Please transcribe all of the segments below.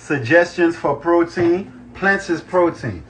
suggestions for protein. Plants is protein.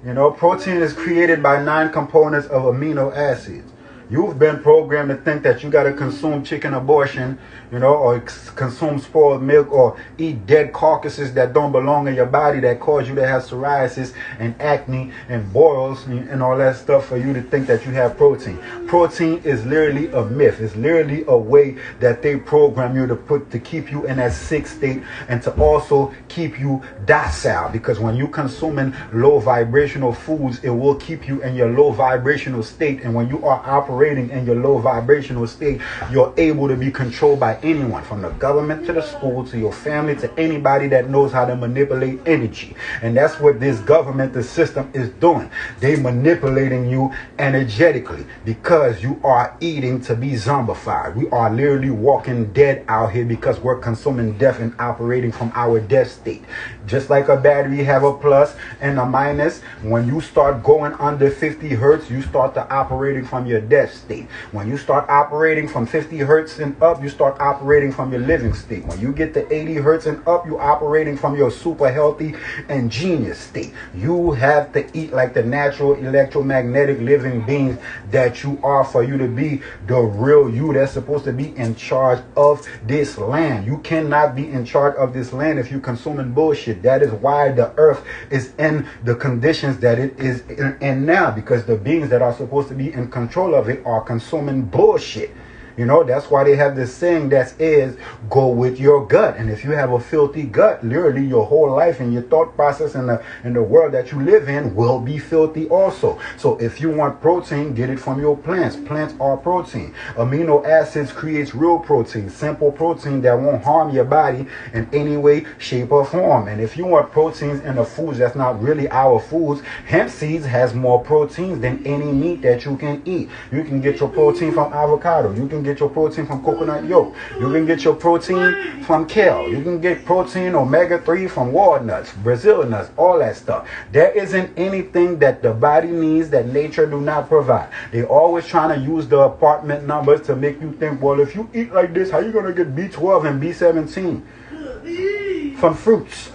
You know, protein is created by 9 components of amino acids. You've been programmed to think that you got to consume chicken abortion, you know, or consume spoiled milk, or eat dead carcasses that don't belong in your body that cause you to have psoriasis and acne and boils and all that stuff for you to think that you have protein. Protein is literally a myth. It's literally a way that they program you to keep you in that sick state and to also keep you docile, because when you consuming low vibrational foods, it will keep you in your low vibrational state, and when you are operating in your low vibrational state, you're able to be controlled by anyone, from the government to the school to your family to anybody that knows how to manipulate energy. And that's what this government, the system, is doing. They manipulating you energetically because you are eating to be zombified. We are literally walking dead out here because we're consuming death and operating from our death state. Just like a battery have a plus and a minus, when you start going under 50 hertz, you start to operating from your death state. When you start operating from 50 hertz and up, you start operating from your living state. When you get to 80 hertz and up, you're operating from your super healthy and genius state. You have to eat like the natural electromagnetic living beings that you are for you to be the real you that's supposed to be in charge of this land. You cannot be in charge of this land if you're consuming bullshit. That is why the earth is in the conditions that it is in now, because the beings that are supposed to be in control of it are consuming bullshit. You know, that's why they have this saying that is, go with your gut. And if you have a filthy gut, literally your whole life and your thought process in the world that you live in will be filthy also. So if you want protein, get it from your plants. Plants are protein. Amino acids creates real protein, simple protein that won't harm your body in any way, shape, or form. And if you want proteins in the foods that's not really our foods, hemp seeds has more proteins than any meat that you can eat. You can get your protein from avocado. You can get your protein from coconut yolk. You can get your protein from kale. You can get protein omega-3 from walnuts, Brazil nuts, all that stuff. There isn't anything that the body needs that nature do not provide. They always trying to use the apartment numbers to make you think, well, if you eat like this, how you going to get B12 and B17 from fruits?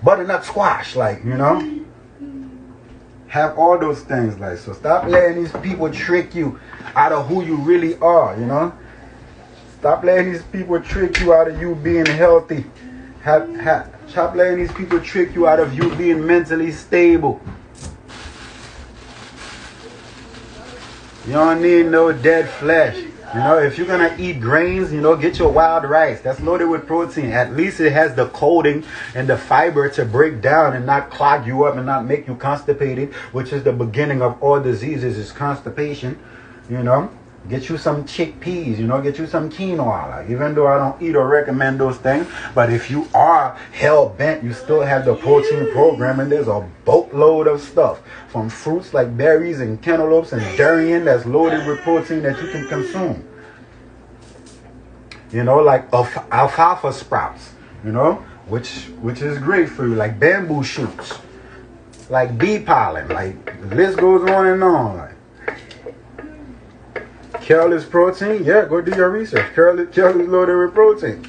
Butternut squash, like, you know? Have all those things, like, so stop letting these people trick you out of who you really are, you know. Stop letting these people trick you out of you being healthy. Stop letting these people trick you out of you being mentally stable. You don't need no dead flesh. You know, if you're going to eat grains, you know, get your wild rice. That's loaded with protein. At least it has the coating and the fiber to break down and not clog you up and not make you constipated, which is the beginning of all diseases, is constipation. You know, get you some chickpeas, you know, get you some quinoa. Like, even though I don't eat or recommend those things, but if you are hell-bent, you still have the protein program, and there's a boatload of stuff from fruits like berries and cantaloupes and durian that's loaded with protein that you can consume. You know, like alfalfa sprouts, you know, which is great for you, like bamboo shoots, like bee pollen, like the list goes on and on. Like, kale is protein. Yeah, go do your research. Kale is loaded with protein.